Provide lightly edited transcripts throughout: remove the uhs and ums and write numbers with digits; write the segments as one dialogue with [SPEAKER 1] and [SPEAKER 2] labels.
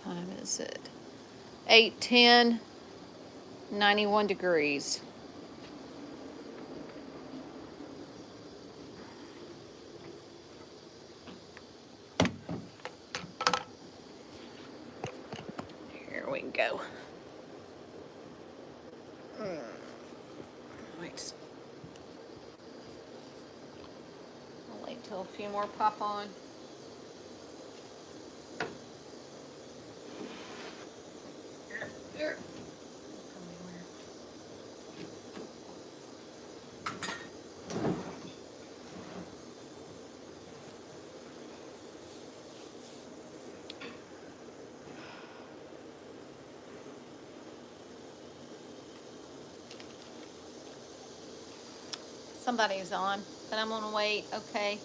[SPEAKER 1] time is it? 8:10, 91 degrees. Here we go. Wait. I'll wait till a few more pop on. There. Somebody's on, but I'm gonna wait. Okay.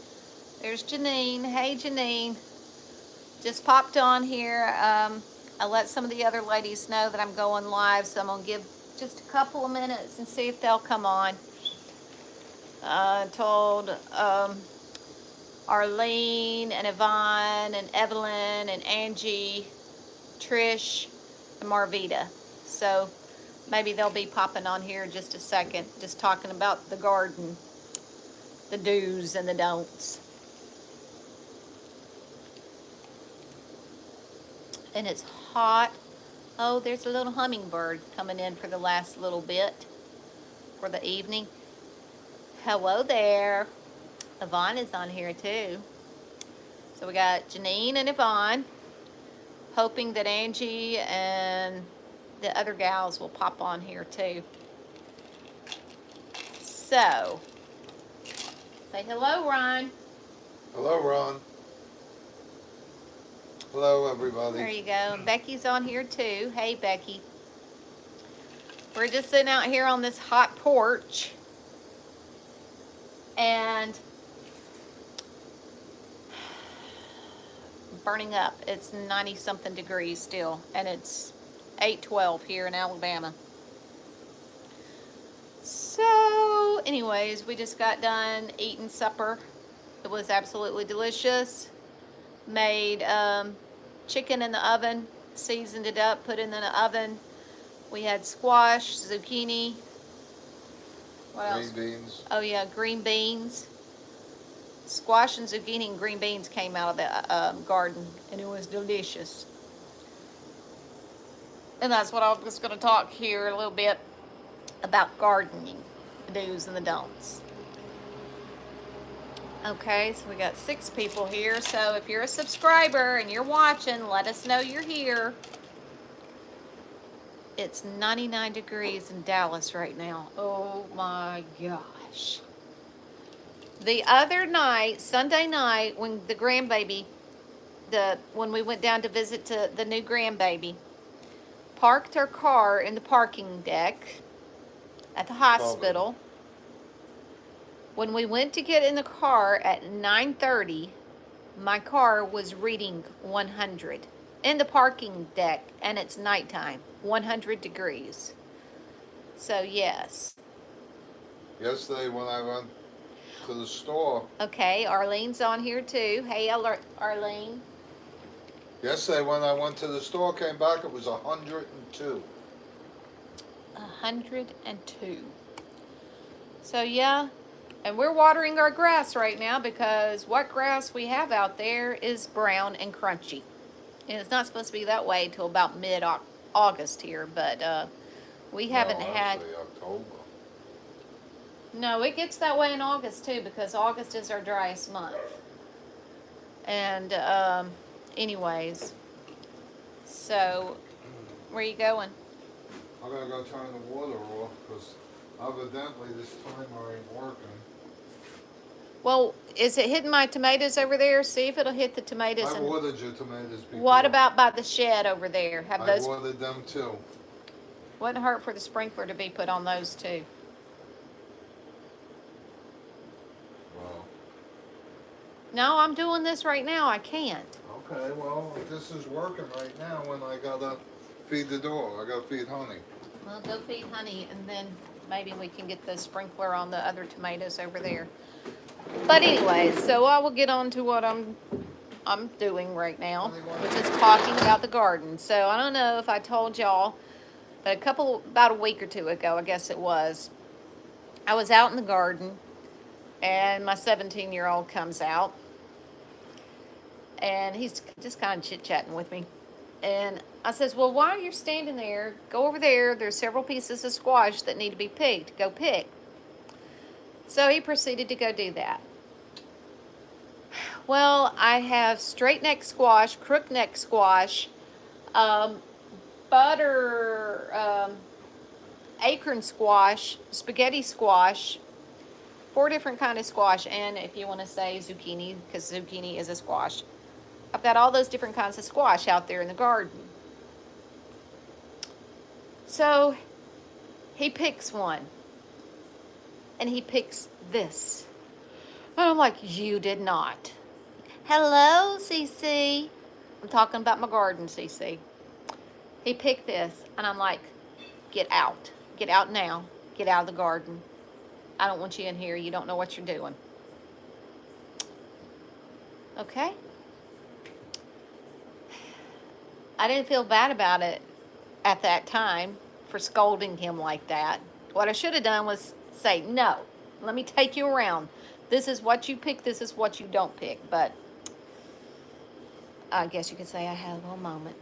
[SPEAKER 1] There's Janine. Hey, Janine. Just popped on here. I let some of the other ladies know that I'm going live, so I'm gonna give just a couple of minutes and see if they'll come on. Told Arlene and Yvonne and Evelyn and Angie, Trish, and Marvita. So maybe they'll be popping on here in just a second, just talking about the garden, the do's and the don'ts. And it's hot. Oh, there's a little hummingbird coming in for the last little bit for the evening. Hello there. Yvonne is on here too. So we got Janine and Yvonne, hoping that Angie and the other gals will pop on here too. So, say hello, Ron.
[SPEAKER 2] Hello, Ron. Hello, everybody.
[SPEAKER 1] There you go. Becky's on here too. Hey, Becky. We're just sitting out here on this hot porch. And burning up. It's 90-something degrees still. And it's 8:12 here in Alabama. So, anyways, we just got done eating supper. It was absolutely delicious. Made chicken in the oven, seasoned it up, put it in the oven. We had squash, zucchini. What else?
[SPEAKER 2] Green beans.
[SPEAKER 1] Oh yeah, green beans. Squash and zucchini and green beans came out of the garden, and it was delicious. And that's what I was going to talk here a little bit about gardening, the do's and the don'ts. Okay, so we got 6 people here. So if you're a subscriber and you're watching, let us know you're here. It's 99 degrees in Dallas right now. Oh my gosh. The other night, Sunday night, when the grandbaby, when we went down to visit the new grandbaby, parked our car in the parking deck at the hospital. When we went to get in the car at 9:30, my car was reading 100 in the parking deck, and it's nighttime, 100 degrees. So yes.
[SPEAKER 2] Yesterday when I went to the store.
[SPEAKER 1] Okay, Arlene's on here too. Hey, Arlene.
[SPEAKER 2] Yesterday when I went to the store, came back, it was 102.
[SPEAKER 1] 102. So yeah. And we're watering our grass right now because what grass we have out there is brown and crunchy. And it's not supposed to be that way till about mid-August here, but we haven't had...
[SPEAKER 2] October.
[SPEAKER 1] No, it gets that way in August too because August is our driest month. And anyways, so where are you going?
[SPEAKER 2] I'm going to go turn the water off because evidently this timer ain't working.
[SPEAKER 1] Well, is it hitting my tomatoes over there? See if it'll hit the tomatoes.
[SPEAKER 2] I watered your tomatoes before.
[SPEAKER 1] What about by the shed over there? Have those?
[SPEAKER 2] I watered them too.
[SPEAKER 1] Wouldn't hurt for the sprinkler to be put on those too.
[SPEAKER 2] Well.
[SPEAKER 1] No, I'm doing this right now. I can't.
[SPEAKER 2] Okay, well, this is working right now when I gotta feed the dog. I gotta feed Honey.
[SPEAKER 1] Well, go feed Honey, and then maybe we can get the sprinkler on the other tomatoes over there. But anyway, so I will get on to what I'm I'm doing right now, which is talking about the garden. So I don't know if I told y'all, but about a week or two ago, I guess it was, I was out in the garden and my 17-year-old comes out and he's just kind of chit-chatting with me. And I says, well, while you're standing there, go over there. There's several pieces of squash that need to be picked. Go pick. So he proceeded to go do that. Well, I have straight neck squash, crook neck squash, um, acorn squash, spaghetti squash, 4 different kind of squash, and if you want to say zucchini, because zucchini is a squash. I've got all those different kinds of squash out there in the garden. So he picks one, and he picks this. And I'm like, you did not. Hello, CC. I'm talking about my garden, CC. He picked this, and I'm like, get out. Get out now. Get out of the garden. I don't want you in here. You don't know what you're doing. Okay? I didn't feel bad about it at that time for scolding him like that. What I should have done was say, no, let me take you around. This is what you pick. This is what you don't pick. But I guess you could say I had a little moment.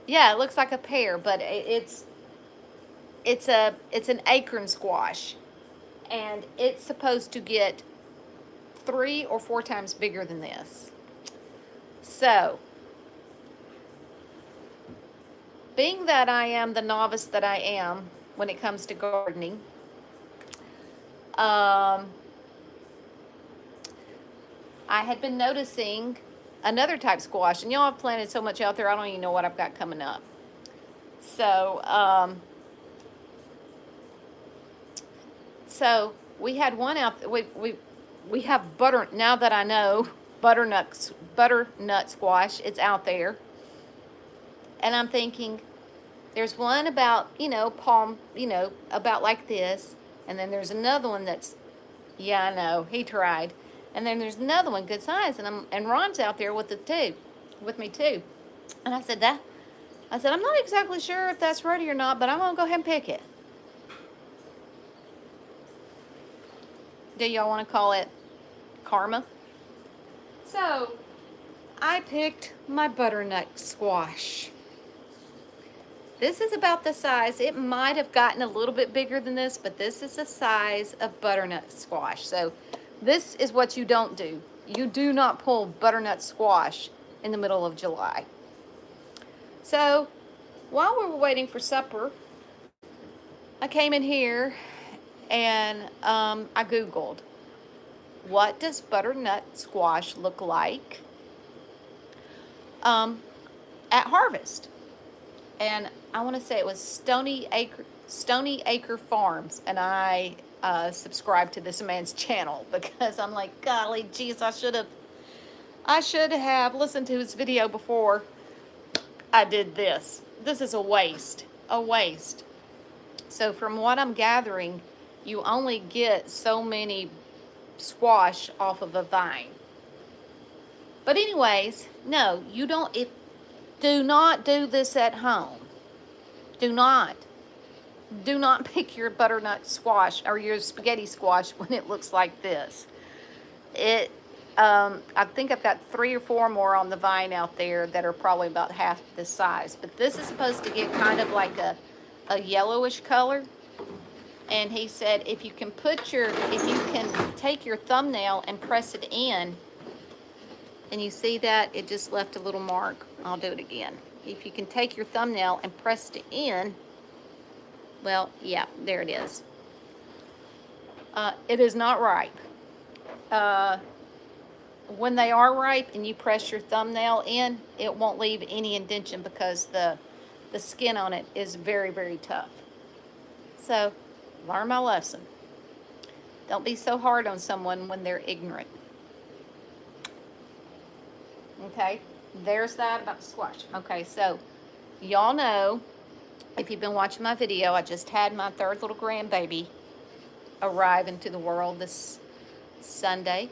[SPEAKER 1] Yeah, it looks like a pear, but it's an acorn squash, and it's supposed to get 3 or 4 times bigger than this. So, being that I am the novice that I am when it comes to gardening, I had been noticing another type squash, and y'all have planted so much out there, I don't even know what I've got coming up. So, so we had one out. We have now that I know butternut squash. It's out there, and I'm thinking, there's one about palm, about like this, and then there's another one that's, yeah, I know, he tried. And then there's another one good size, and Ron's out there with me too. And I said, I'm not exactly sure if that's ready or not, but I'm gonna go ahead and pick it. Do y'all want to call it karma? So I picked my butternut squash. This is about the size. It might have gotten a little bit bigger than this, but this is the size of butternut squash. So this is what you don't do. You do not pull butternut squash in the middle of July. So while we were waiting for supper, I came in here and I Googled, what does butternut squash look like at harvest? And I want to say it was Stony Acre Farms, and I subscribed to this man's channel because I'm like, golly, geez, I should have listened to his video before I did this. This is a waste. So from what I'm gathering, you only get so many squash off of a vine. But anyways, no, you don't. Do not do this at home. Do not pick your butternut squash or your spaghetti squash when it looks like this. I think I've got 3 or 4 more on the vine out there that are probably about half this size. But this is supposed to get kind of like a yellowish color. And he said if you can take your thumbnail and press it in, and you see that it just left a little mark. I'll do it again. If you can take your thumbnail and press it in, well, yeah, there it is. It is not ripe. When they are ripe and you press your thumbnail in, it won't leave any indentation because the skin on it is very, very tough. So, learn my lesson. Don't be so hard on someone when they're ignorant. Okay, there's that about the squash. Okay, so y'all know, if you've been watching my video, I just had my 3rd little grandbaby arrive into the world this Sunday.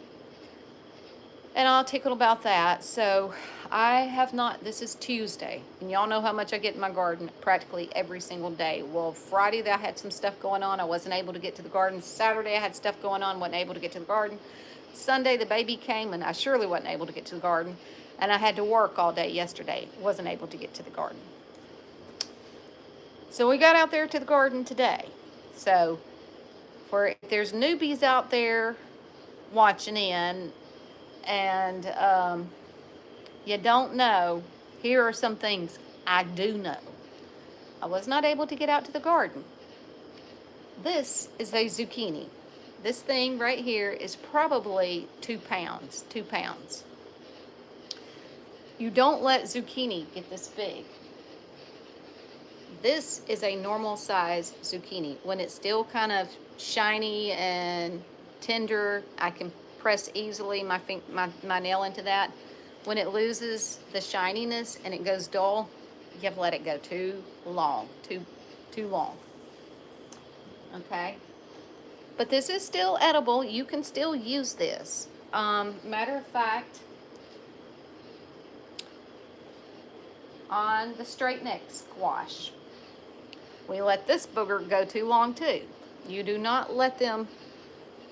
[SPEAKER 1] and all tickled about that. So I have not, this is Tuesday, and y'all know how much I get in my garden practically every single day. Well, Friday I had some stuff going on. I wasn't able to get to the garden. Saturday I had stuff going on, wasn't able to get to the garden. Sunday the baby came, and I surely wasn't able to get to the garden. And I had to work all day yesterday. Wasn't able to get to the garden. So we got out there to the garden today. So for if there's newbies out there watching in, and you don't know, here are some things I do know. I was not able to get out to the garden. This is a zucchini. This thing right here is probably 2 pounds. 2 pounds. You don't let zucchini get this big. This is a normal size zucchini. When it's still kind of shiny and tender, I can press easily my nail into that. When it loses the shininess and it goes dull, you have to let it go too long, too long. Okay? But this is still edible. You can still use this. Matter of fact, on the straight neck squash, we let this booger go too long too. You do not let them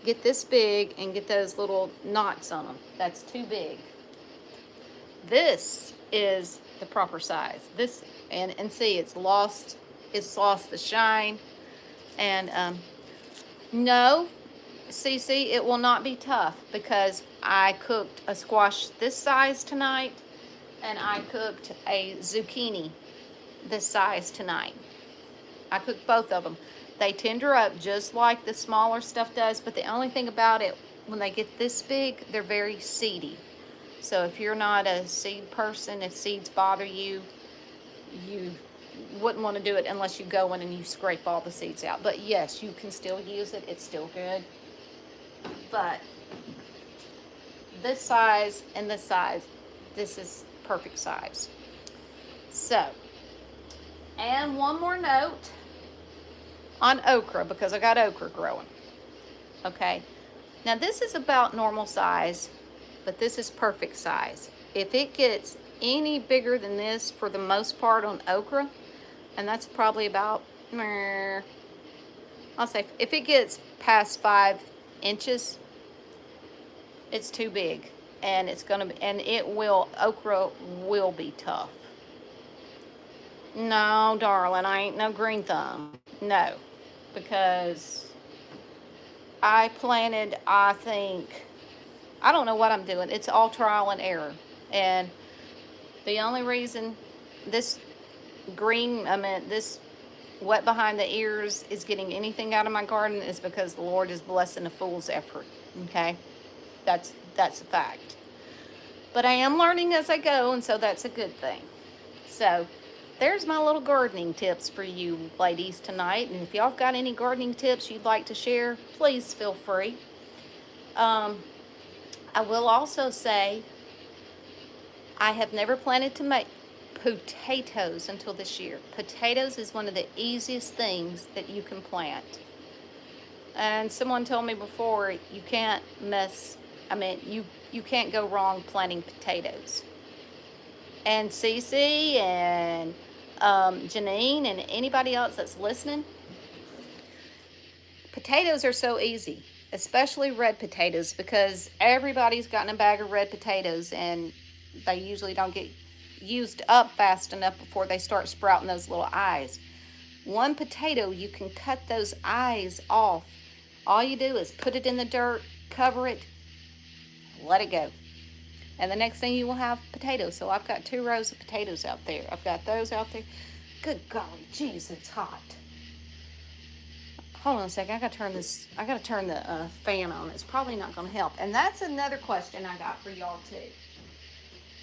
[SPEAKER 1] get this big and get those little knots on them. That's too big. This is the proper size. This, and see, it's lost the shine. And no, Cece, it will not be tough, because I cooked a squash this size tonight, and I cooked a zucchini this size tonight. I cooked both of them. They tender up just like the smaller stuff does, but the only thing about it, when they get this big, they're very seedy. So if you're not a seed person, if seeds bother you, you wouldn't want to do it unless you go in and you scrape all the seeds out. But yes, you can still use it. It's still good. But this size and this size, this is perfect size. So, and one more note on okra, because I got okra growing. Okay, now this is about normal size, but this is perfect size. If it gets any bigger than this, for the most part on okra, and that's probably about, I'll say, if it gets past 5 inches, it's too big, and it's gonna be, and it will, okra will be tough. No, darling, I ain't no green thumb. No, because I planted, I think, I don't know what I'm doing. It's all trial and error. And the only reason this this wet behind the ears is getting anything out of my garden is because the Lord is blessing a fool's effort. Okay? That's a fact. But I am learning as I go, and so that's a good thing. So there's my little gardening tips for you ladies tonight. And if y'all got any gardening tips you'd like to share, please feel free. I will also say, I have never planted potatoes until this year. Potatoes is one of the easiest things that you can plant. And someone told me before, you can't you can't go wrong planting potatoes. And Cece and Janine and anybody else that's listening, potatoes are so easy, especially red potatoes, because everybody's gotten a bag of red potatoes and they usually don't get used up fast enough before they start sprouting those little eyes. One potato, you can cut those eyes off. All you do is put it in the dirt, cover it, let it go. And the next thing you will have potatoes. So I've got 2 rows of potatoes out there. I've got those out there. Good golly, jeez, it's hot. Hold on a second. I gotta turn the fan on. It's probably not gonna help. And that's another question I got for y'all too.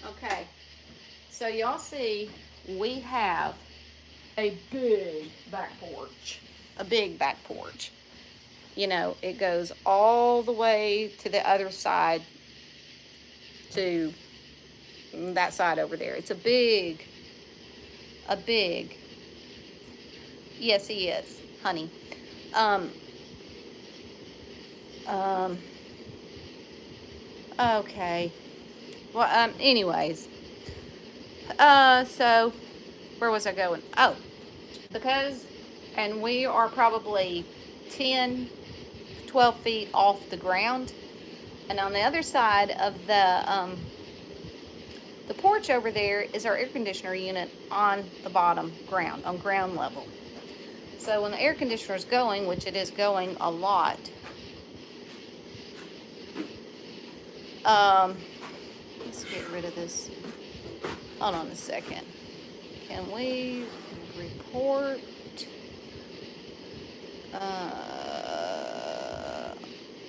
[SPEAKER 1] Okay, so y'all see we have a big back porch. A big back porch. You know, it goes all the way to the other side, to that side over there. It's a big, yes, he is, honey. Okay, Well, anyways, so where was I going? Oh, because, and we are probably 10, 12 feet off the ground, and on the other side of the porch over there is our air conditioner unit on the bottom ground, on ground level. So when the air conditioner is going, which it is going a lot, let's get rid of this. Hold on a second. Can we report?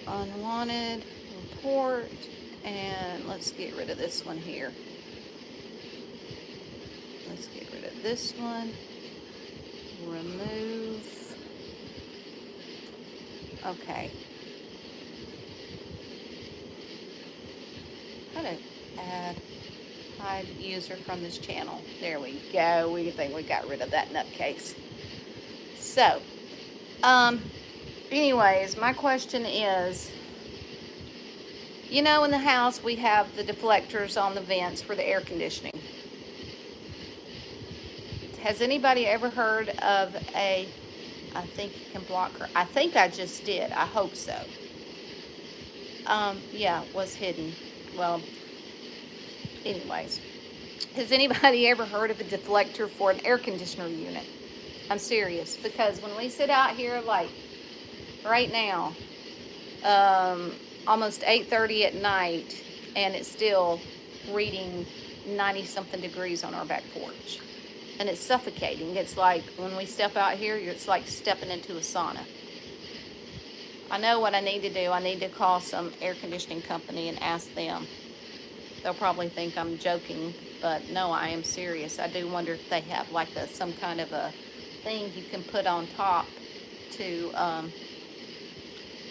[SPEAKER 1] Unwanted report, and let's get rid of this one here. Let's get rid of this one. Remove. Okay. How to add hide user from this channel. There we go. We think we got rid of that nutcase. So, anyways, my question is, you know, in the house we have the deflectors on the vents for the air conditioning. Has anybody ever heard of I think you can block her. I think I just did. I hope so. Yeah, it was hidden. Well, anyways. Has anybody ever heard of a deflector for an air conditioner unit? I'm serious, because when we sit out here, like right now, almost 8:30 at night, and it's still reading 90-something degrees on our back porch. And it's suffocating. It's like when we step out here, it's like stepping into a sauna. I know what I need to do. I need to call some air conditioning company and ask them. They'll probably think I'm joking, but no, I am serious. I do wonder if they have like some kind of a thing you can put on top to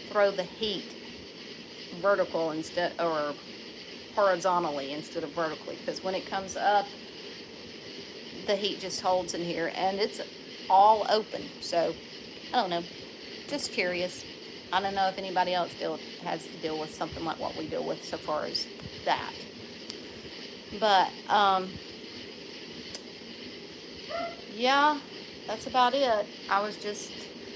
[SPEAKER 1] throw the heat vertical instead, or horizontally instead of vertically, because when it comes up, the heat just holds in here, and it's all open. So I don't know, just curious. I don't know if anybody else has to deal with something like what we deal with so far as that. But yeah, that's about it. I was just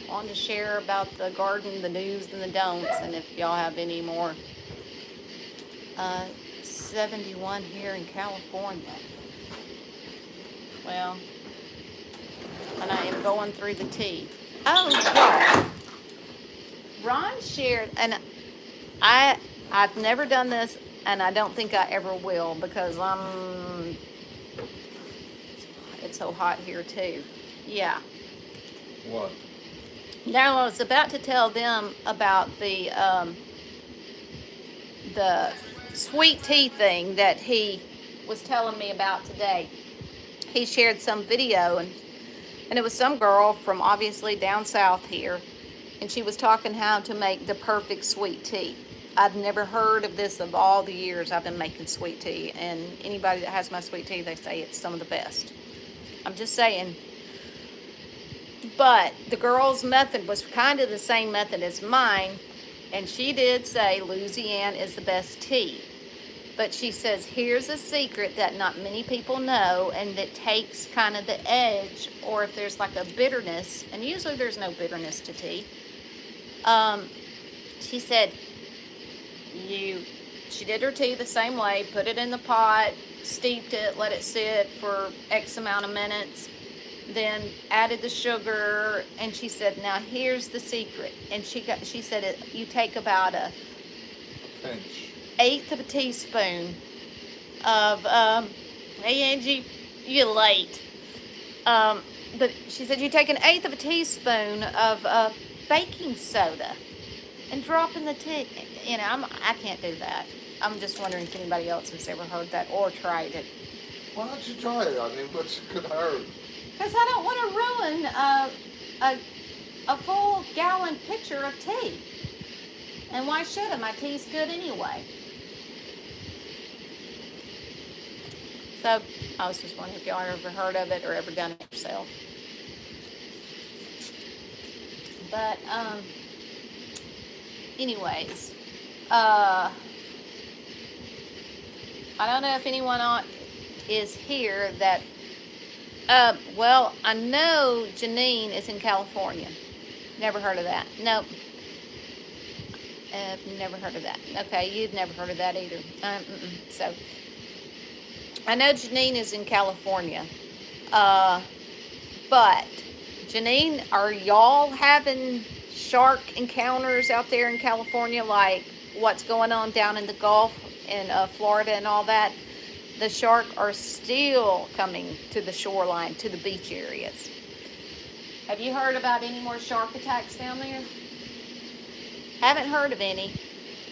[SPEAKER 1] wanting to share about the garden, the do's and the don'ts, and if y'all have any more. 71 here in California. Well, and I am going through the tea. Oh, yeah. Ron shared, and I've never done this, and I don't think I ever will, because it's so hot here too. Yeah.
[SPEAKER 2] What?
[SPEAKER 1] Now I was about to tell them about the sweet tea thing that he was telling me about today. He shared some video, and it was some girl from obviously down south here, and she was talking how to make the perfect sweet tea. I've never heard of this of all the years I've been making sweet tea, and anybody that has my sweet tea, they say it's some of the best. I'm just saying. But the girl's method was kind of the same method as mine, and she did say Louisiana is the best tea. But she says, here's a secret that not many people know, and that takes kind of the edge, or if there's like a bitterness, and usually there's no bitterness to tea. She said, she did her tea the same way, put it in the pot, steeped it, let it sit for X amount of minutes, then added the sugar, and she said, now here's the secret. And she said, you take about a
[SPEAKER 2] Pinch.
[SPEAKER 1] 1/8 of a teaspoon of hey Angie, you're late. But she said you take an 1/8 of a teaspoon of baking soda and drop in the tea. You know, I can't do that. I'm just wondering if anybody else has ever heard that or tried it.
[SPEAKER 2] Why don't you try it? I mean, what's it could hurt?
[SPEAKER 1] Because I don't want to ruin a full gallon pitcher of tea. And why should I? My tea's good anyway. So I was just wondering if y'all ever heard of it or ever done it yourself. But anyways, I don't know if anyone is here that. Well, I know Janine is in California. Never heard of that. Nope. Never heard of that. Okay, you've never heard of that either. So, I know Janine is in California. Uh, but, Janine, are y'all having shark encounters out there in California, like what's going on down in the Gulf in Florida and all that? The shark are still coming to the shoreline, to the beach areas. Have you heard about any more shark attacks down there? Haven't heard of any,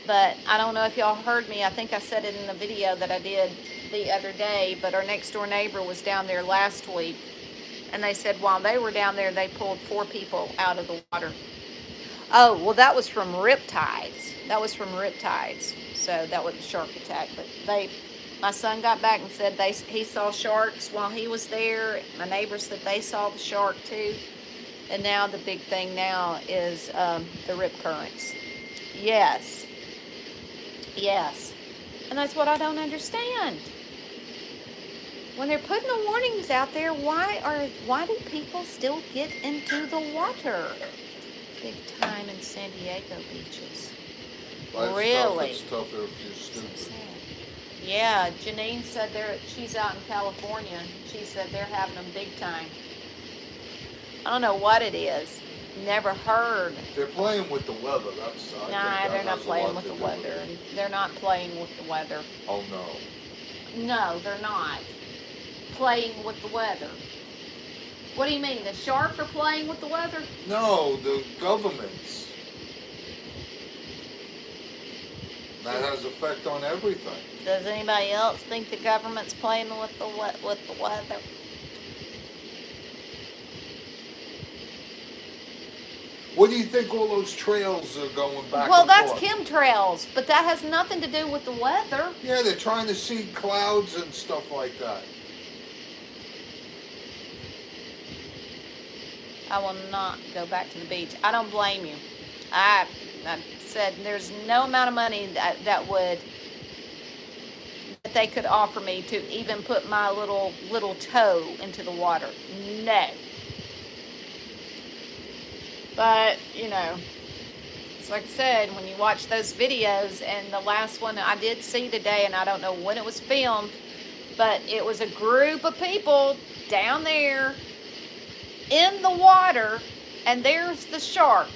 [SPEAKER 1] but I don't know if y'all heard me. I think I said it in the video that I did the other day, but our next door neighbor was down there last week, and they said while they were down there, they pulled 4 people out of the water. Oh, well, that was from riptides. So that was a shark attack, but my son got back and said he saw sharks while he was there. My neighbor said they saw the shark too. And now the big thing now is the rip currents. Yes. And that's what I don't understand. When they're putting the warnings out there, why do people still get into the water? Big time in San Diego beaches. Really?
[SPEAKER 2] It's tougher if you're stupid.
[SPEAKER 1] So sad. Yeah, Janine said she's out in California. She said they're having them big time. I don't know what it is. Never heard.
[SPEAKER 2] They're playing with the weather.
[SPEAKER 1] Nah, they're not playing with the weather. They're not playing with the weather.
[SPEAKER 2] Oh, no.
[SPEAKER 1] No, they're not playing with the weather. What do you mean? The shark are playing with the weather?
[SPEAKER 2] No, the governments. That has effect on everything.
[SPEAKER 1] Does anybody else think the government's playing with the weather?
[SPEAKER 2] What do you think all those trails are going back
[SPEAKER 1] Well,
[SPEAKER 2] and
[SPEAKER 1] that's
[SPEAKER 2] forth?
[SPEAKER 1] chemtrails, but that has nothing to do with the weather.
[SPEAKER 2] Yeah, they're trying to see clouds and stuff like that.
[SPEAKER 1] I will not go back to the beach. I don't blame you. I said there's no amount of money that they could offer me to even put my little toe into the water. No. But, it's like I said, when you watch those videos, and the last one I did see today, and I don't know when it was filmed, but it was a group of people down there in the water, and there's the shark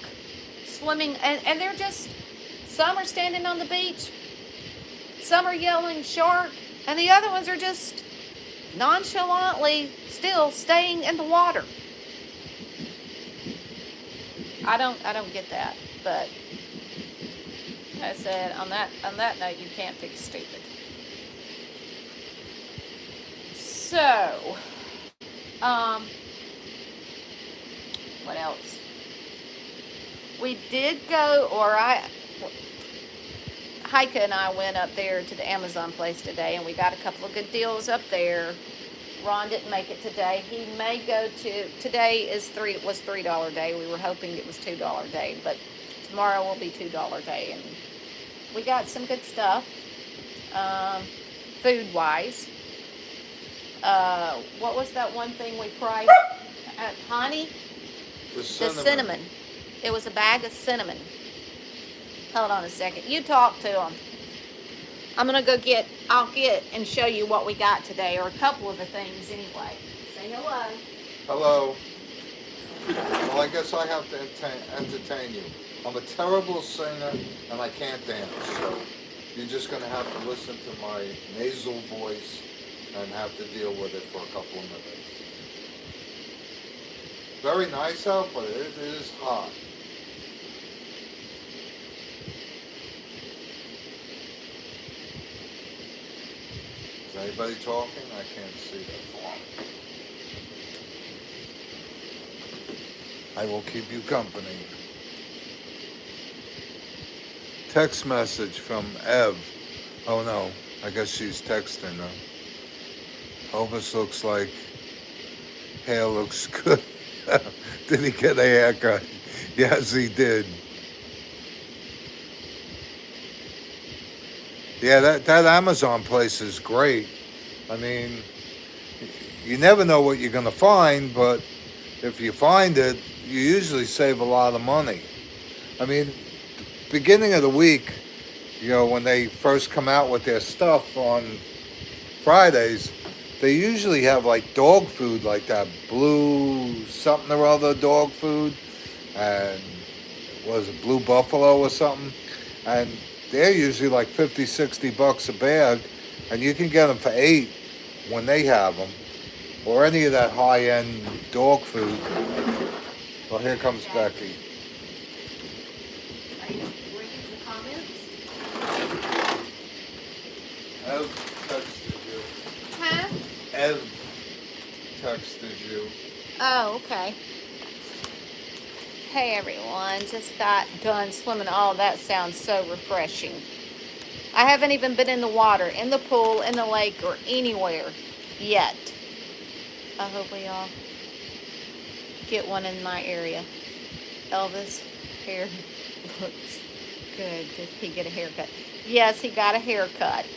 [SPEAKER 1] swimming, and they're just, some are standing on the beach, some are yelling shark, and the other ones are just nonchalantly still staying in the water. I don't get that, but I said on that note, you can't fix stupid. So, what else? We did go, Heike and I went up there to the Amazon place today, and we got a couple of good deals up there. Ron didn't make it today. He may go to, today was $3 day. We were hoping it was $2 day, but tomorrow will be $2 day. And we got some good stuff, food-wise. What was that one thing we priced? Honey?
[SPEAKER 2] The
[SPEAKER 1] cinnamon. It was a bag of cinnamon. Hold on a second. You talk to him. I'm going to I'll get and show you what we got today, or a couple of the things anyway. Say hello.
[SPEAKER 2] Hello. Well, I guess I have to entertain you. I'm a terrible singer, and I can't dance, so you're just going to have to listen to my nasal voice and have to deal with it for a couple of minutes. Very nice out, but it is hot. Is anybody talking? I can't see that far. I will keep you company. Text message from Ev. Oh no, I guess she's texting. Elvis looks like hair looks good. Did he get a haircut? Yes, he did. Yeah, that Amazon place is great. I mean, you never know what you're gonna find, but if you find it, you usually save a lot of money. I mean, beginning of the week, when they first come out with their stuff on Fridays, they usually have like dog food, like that blue something or other dog food, and was it Blue Buffalo or something, and they're usually like 50, $60 a bag, and you can get them for 8 when they have them, or any of that high end dog food. Well, here comes Becky.
[SPEAKER 1] Are you reading the comments?
[SPEAKER 2] Ev texted you.
[SPEAKER 1] Huh?
[SPEAKER 2] Ev texted you.
[SPEAKER 1] Oh, okay. Hey everyone, just got done swimming. Oh, that sounds so refreshing. I haven't even been in the water, in the pool, in the lake, or anywhere yet. I hope we all get one in my area. Elvis' hair looks good. Did he get a haircut? Yes, he got a haircut.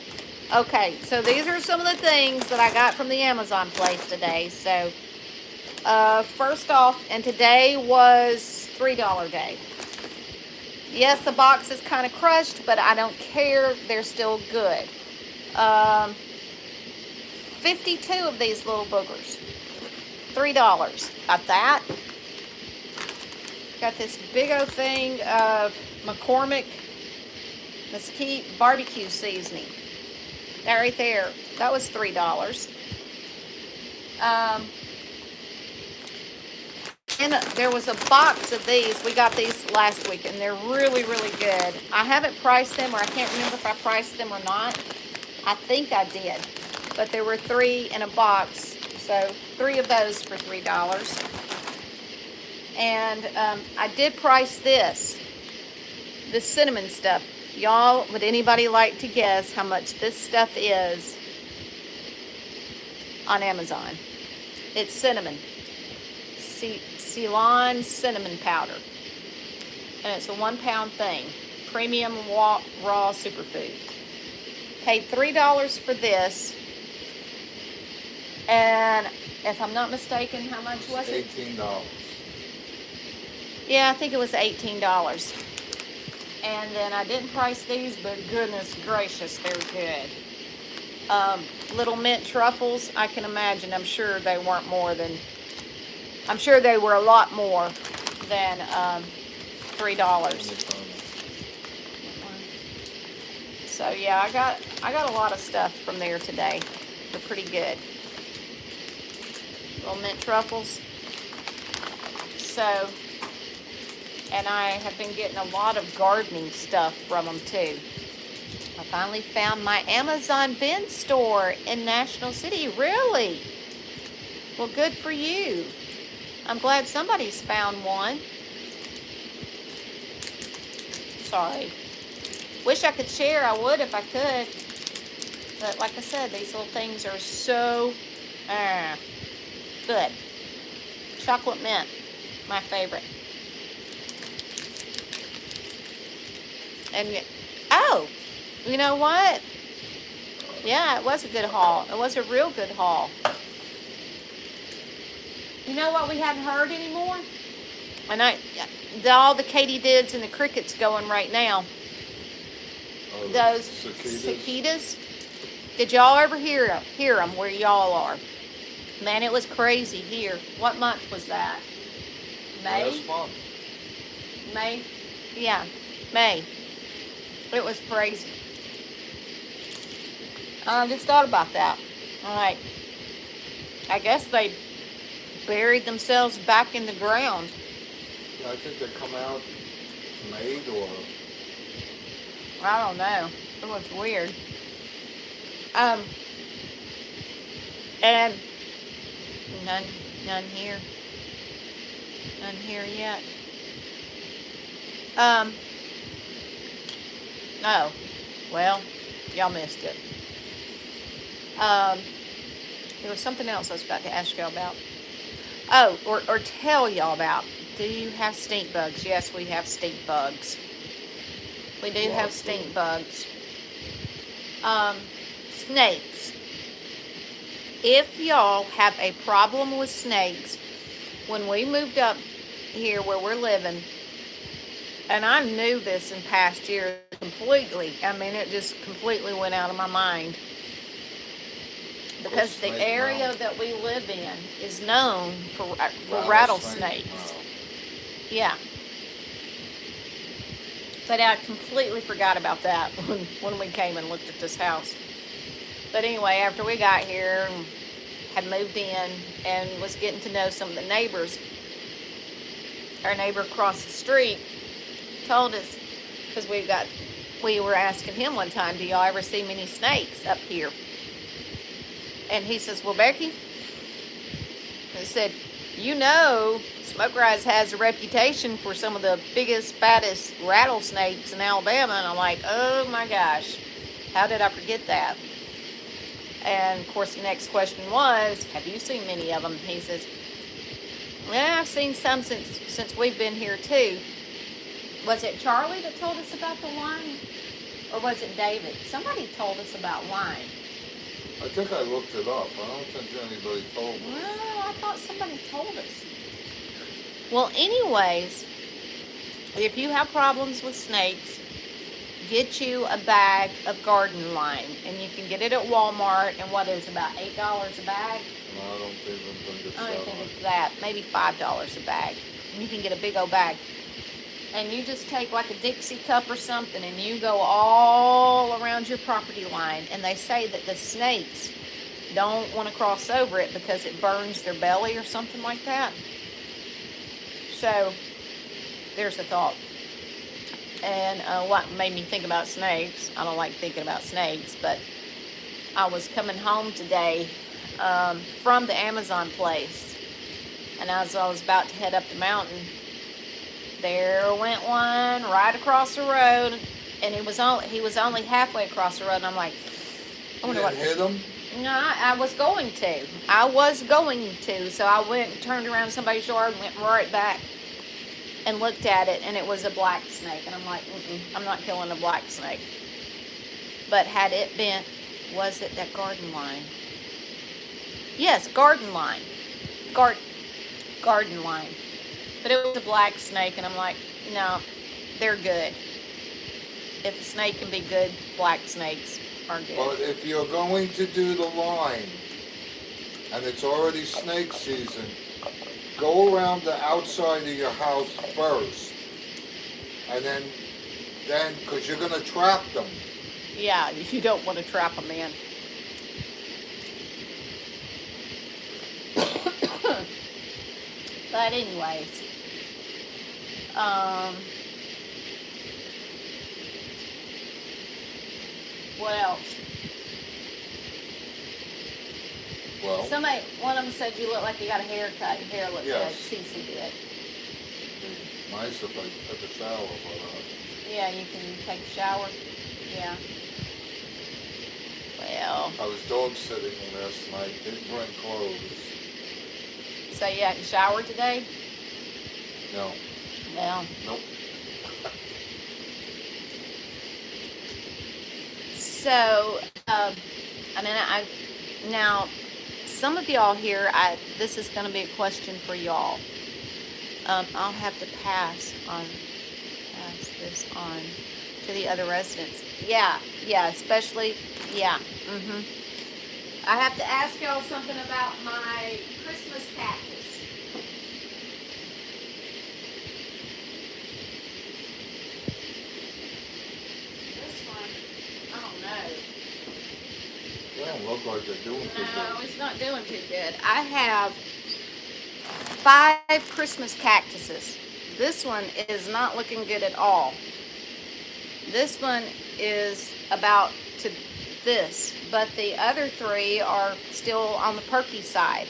[SPEAKER 1] Okay, so these are some of the things that I got from the Amazon place today. So, first off, and today was $3 day. Yes, the box is kind of crushed, but I don't care. They're still good. 52 of these little boogers. $3. Got that. Got this big old thing of McCormick mesquite barbecue seasoning. That right there. That was $3. And there was a box of these. We got these last week, and they're really, really good. I haven't priced them, or I can't remember if I priced them or not. I think I did. But there were 3 in a box, so 3 of those for $3. And I did price this cinnamon stuff. Y'all, would anybody like to guess how much this stuff is on Amazon? It's cinnamon. Ceylon cinnamon powder. And it's a 1 pound thing. Premium raw superfood. Paid $3 for this. And if I'm not mistaken, how much was it?
[SPEAKER 2] $18.
[SPEAKER 1] Yeah, I think it was $18. And then I didn't price these, but goodness gracious, they're good. Little mint truffles, I can imagine. I'm sure they were a lot more than $3. So yeah, I got a lot of stuff from there today. They're pretty good. Little mint truffles. So, and I have been getting a lot of gardening stuff from them too. I finally found my Amazon bin store in National City. Really? Well, good for you. I'm glad somebody's found one. Sorry. Wish I could share. I would if I could. But like I said, these little things are so good. Chocolate mint, my favorite. And, oh, you know what? Yeah, it was a good haul. It was a real good haul. You know what we hadn't heard anymore? And all the katydids and the crickets going right now.
[SPEAKER 2] Oh,
[SPEAKER 1] Those cicadas. Did y'all ever hear them where y'all are? Man, it was crazy here. What month was that? May?
[SPEAKER 2] Last month.
[SPEAKER 1] May? Yeah, May. It was crazy. I just thought about that. All right. I guess they buried themselves back in the ground.
[SPEAKER 2] Yeah, I think they come out made or...
[SPEAKER 1] I don't know. It was weird. And none here. None here yet. Oh, well, y'all missed it. There was something else I was about to ask y'all about. Oh, or tell y'all about. Do you have stink bugs? Yes, we have stink bugs. We do have stink bugs. Um, snakes. If y'all have a problem with snakes, when we moved up here where we're living, and I knew this in past years completely. I mean, it just completely went out of my mind. Because the area that we live in is known for rattlesnakes. Yeah. But I completely forgot about that when we came and looked at this house. But anyway, after we got here and had moved in and was getting to know some of the neighbors, our neighbor across the street told us, because we were asking him one time, do y'all ever see many snakes up here? And he says, well, Becky, he said, you know, Smoke Rise has a reputation for some of the biggest, fattest rattlesnakes in Alabama. And I'm like, oh my gosh, how did I forget that? And of course, the next question was, have you seen many of them? He says, yeah, I've seen some since we've been here too. Was it Charlie that told us about the line? Or was it David? Somebody told us about line.
[SPEAKER 2] I think I looked it up. I don't think anybody told me.
[SPEAKER 1] Well, I thought somebody told us. Well, anyways, if you have problems with snakes, get you a bag of garden lime. And you can get it at Walmart. And what is about $8 a bag?
[SPEAKER 2] No, I don't even think it's
[SPEAKER 1] I
[SPEAKER 2] that
[SPEAKER 1] don't think
[SPEAKER 2] much.
[SPEAKER 1] it's that. Maybe $5 a bag. And you can get a big old bag. And you just take like a Dixie cup or something and you go all around your property line. And they say that the snakes don't want to cross over it because it burns their belly or something like that. So there's a thought. And what made me think about snakes, I don't like thinking about snakes, but I was coming home today from the Amazon place. And as I was about to head up the mountain, there went one right across the road, and he was only halfway across the road, and I'm like, I wonder what.
[SPEAKER 2] Hit him?
[SPEAKER 1] No, I was going to. I was going to, so I went and turned around somebody's yard and went right back and looked at it, and it was a black snake, and I'm like, I'm not killing a black snake. But had it been, was it that garden line? Yes, garden line. Garden line. But it was a black snake, and I'm like, no, they're good. If a snake can be good, black snakes are good.
[SPEAKER 2] But if you're going to do the line, and it's already snake season, go around the outside of your house first. And then, because you're going to trap them.
[SPEAKER 1] Yeah, you don't want to trap them in. But anyways, what else?
[SPEAKER 2] Well,
[SPEAKER 1] One of them said you look like you got a haircut. Your hair looked
[SPEAKER 2] yes.
[SPEAKER 1] good. Cece did.
[SPEAKER 2] Nice if I took a shower, but
[SPEAKER 1] Yeah, you can take a shower. Yeah. Well.
[SPEAKER 2] I was dog sitting last night. Didn't bring clothes.
[SPEAKER 1] So you hadn't showered today?
[SPEAKER 2] No.
[SPEAKER 1] Well.
[SPEAKER 2] Nope.
[SPEAKER 1] So, now, some of y'all here, this is going to be a question for y'all. I'll have to pass this on to the other residents. Yeah, especially, yeah. I have to ask y'all something about my Christmas cactus. This one, I don't know.
[SPEAKER 2] They don't look like they're doing too
[SPEAKER 1] No,
[SPEAKER 2] good.
[SPEAKER 1] it's not doing too good. I have 5 Christmas cactuses. This one is not looking good at all. This one is about to this, but the other 3 are still on the perky side.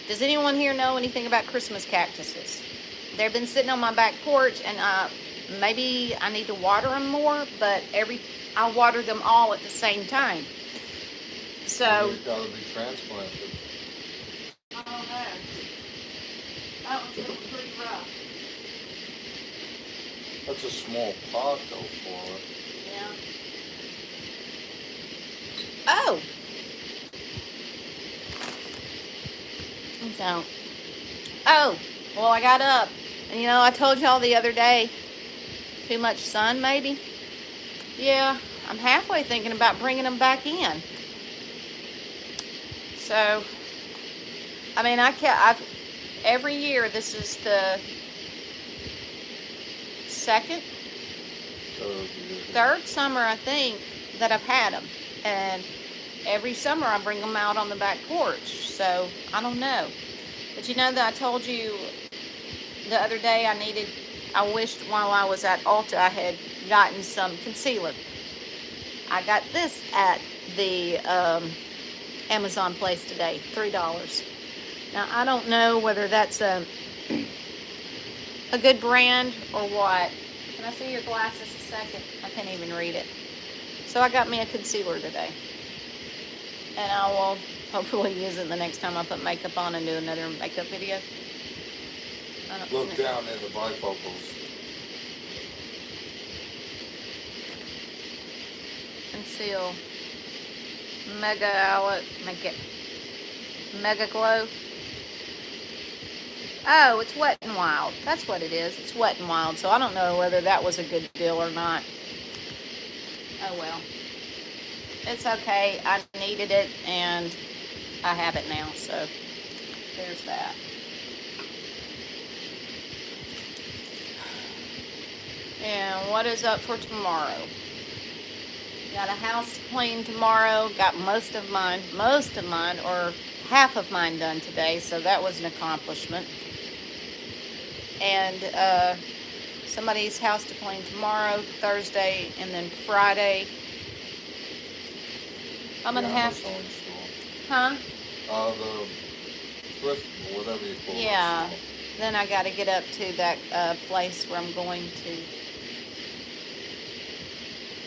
[SPEAKER 1] Does anyone here know anything about Christmas cactuses? They've been sitting on my back porch, and maybe I need to water them more, but I water them all at the same time. So
[SPEAKER 2] They've got to be transplanted.
[SPEAKER 1] I don't know. That one's looking pretty rough.
[SPEAKER 2] That's a small pot though for it.
[SPEAKER 1] Yeah. don't. Oh, well, I got up. And you know, I told y'all the other day, too much sun maybe. Yeah, I'm halfway thinking about bringing them back in. So, I mean, every year, this is the second, third summer, I think, that I've had them. And every summer I bring them out on the back porch. So, I don't know. But you know that I told you the other day I wished while I was at Ulta I had gotten some concealer. I got this at the Amazon place today, $3. Now, I don't know whether that's a good brand or what. Can I see your glasses a second? I can't even read it. So I got me a concealer today. And I will hopefully use it the next time I put makeup on and do another makeup video.
[SPEAKER 2] Look down at the bifocals.
[SPEAKER 1] Conceal. Mega Glow. Oh, it's Wet n Wild. That's what it is. It's Wet n Wild. So I don't know whether that was a good deal or not. Oh well. It's okay. I needed it and I have it now. So there's that. And what is up for tomorrow? Got a house to clean tomorrow. Got most of mine, or half of mine done today. So that was an accomplishment. And somebody's house to clean tomorrow, Thursday, and then Friday. I'm going to have to... Huh?
[SPEAKER 2] The thrift, or whatever you call it.
[SPEAKER 1] Yeah. Then I got to get up to that place where I'm going to...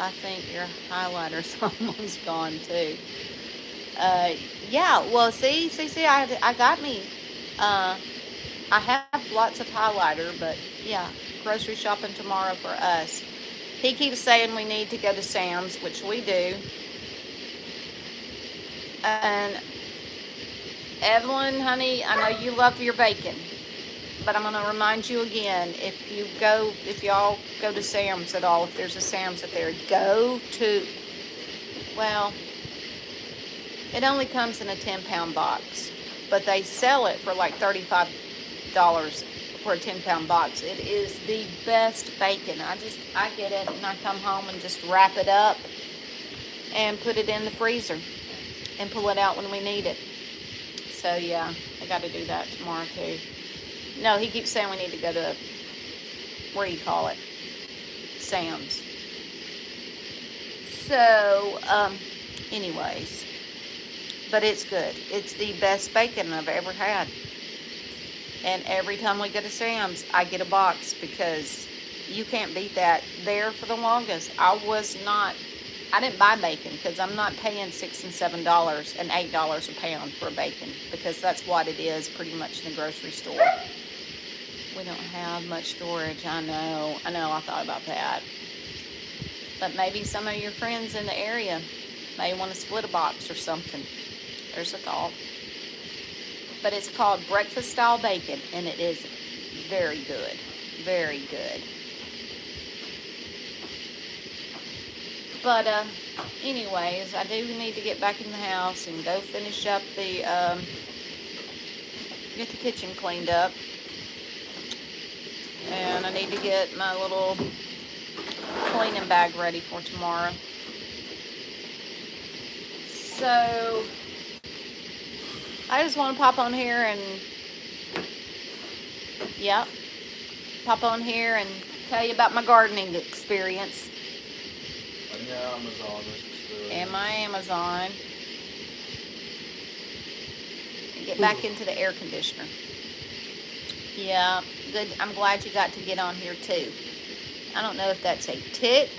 [SPEAKER 1] I think your highlighter's almost gone too. Yeah, well, see, I got me. I have lots of highlighter, but yeah, grocery shopping tomorrow for us. He keeps saying we need to go to Sam's, which we do. And Evelyn, honey, I know you love your bacon, but I'm going to remind you again, if y'all go to Sam's at all, if there's a Sam's up there, go to, well, it only comes in a 10-pound box, but they sell it for like $35 for a 10-pound box. It is the best bacon. I get it and I come home and just wrap it up and put it in the freezer and pull it out when we need it. So yeah, I got to do that tomorrow too. No, he keeps saying we need to go to, what do you call it? Sam's. So, anyways, but it's good. It's the best bacon I've ever had. And every time we go to Sam's, I get a box because you can't beat that. There for the longest, I didn't buy bacon because I'm not paying $6 and $7 and $8 a pound for bacon, because that's what it is pretty much in the grocery store. We don't have much storage. I know, I thought about that. But maybe some of your friends in the area may want to split a box or something. There's a thought. But it's called breakfast style bacon, and it is very good. Very good. But anyways, I do need to get back in the house and go finish up get the kitchen cleaned up. And I need to get my little cleaning bag ready for tomorrow. So I just want to pop on here and tell you about my gardening experience.
[SPEAKER 2] And your Amazon experience.
[SPEAKER 1] And my Amazon. And get back into the air conditioner. Yeah, good. I'm glad you got to get on here too. I don't know if that's a tick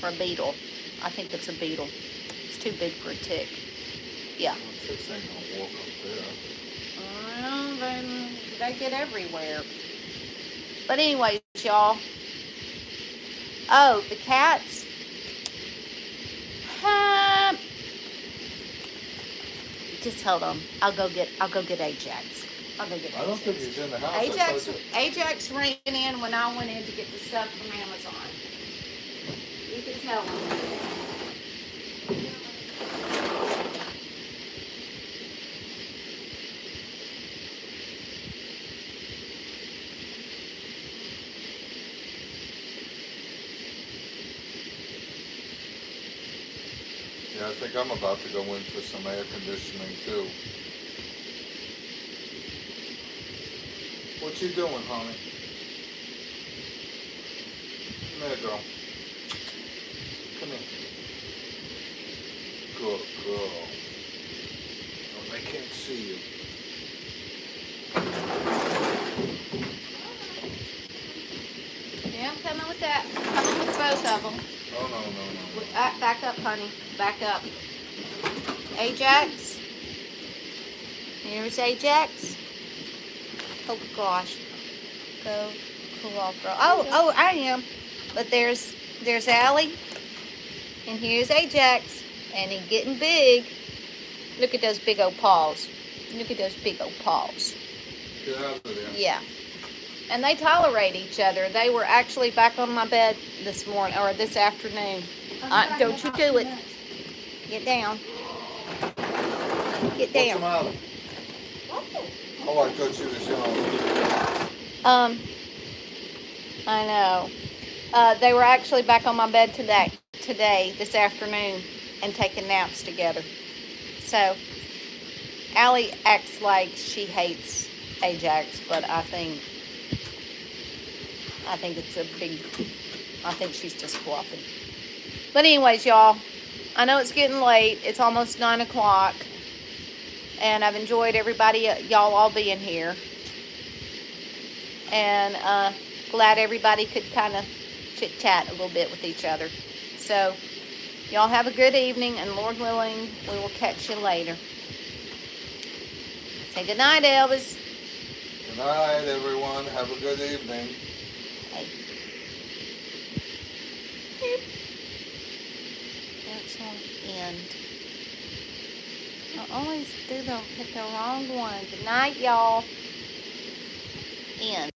[SPEAKER 1] or a beetle. I think it's a beetle. It's too big for a tick. Yeah.
[SPEAKER 2] Well, ticks ain't gonna walk up there.
[SPEAKER 1] Well, they get everywhere. But anyways, y'all. Oh, the cats. Just hold on. I'll go get Ajax. I think it's
[SPEAKER 2] I don't think he's in the house.
[SPEAKER 1] Ajax ran in when I went in to get the stuff from Amazon. You can tell him.
[SPEAKER 2] Yeah, I think I'm about to go in for some air conditioning too. What you doing, honey? Come here, girl. Come here. Good girl. Oh, they can't see you.
[SPEAKER 1] Yeah, I'm coming with that. Coming with both of them.
[SPEAKER 2] Oh, no.
[SPEAKER 1] Back up, honey. Back up. Ajax. Here's Ajax. Oh gosh. Go cool off, girl. Oh, I am. But there's Allie. And here's Ajax. And he's getting big. Look at those big old paws. Look at those big old paws.
[SPEAKER 2] Get out of there.
[SPEAKER 1] Yeah. And they tolerate each other. They were actually back on my bed this morning, or this afternoon. Don't you do it. Get down. Get down.
[SPEAKER 2] What's the matter? Oh, I thought you was yelling.
[SPEAKER 1] I know. They were actually back on my bed today, this afternoon, and taking naps together. So, Allie acts like she hates Ajax, but I think it's I think she's just bluffing. But anyways, y'all, I know it's getting late. It's almost 9 o'clock. And I've enjoyed y'all all being here. And glad everybody could kind of chit-chat a little bit with each other. So, y'all have a good evening, and Lord willing, we will catch you later. Say good night, Elvis.
[SPEAKER 2] Good night, everyone. Have a good evening.
[SPEAKER 1] Hey. That's on end. I always hit the wrong one. Good night, y'all. End.